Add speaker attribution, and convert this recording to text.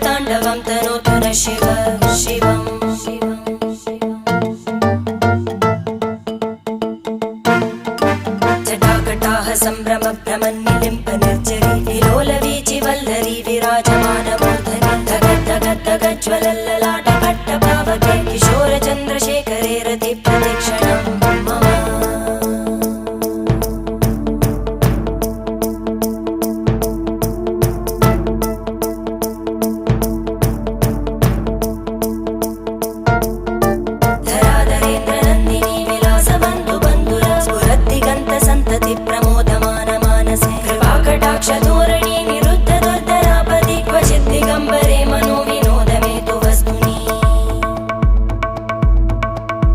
Speaker 1: ताण्डवं तनोतु न शिव शिवम् जटाकटाः सम्भ्रम भ्रमन्निलिम्प निर्जरी विलोलवीचि वल्लरी विराजमानमूर्धनि धगज्ज्वलल्ललाटपट्टपावके किशोरचन्द्रशेखरे रति प्रतीक्षणं मम प्रमोदमान मानसे कृपाकटाक्षधोरणी निरुद्ध दुर्धरापदि क्वचित् दिगम्बरे मन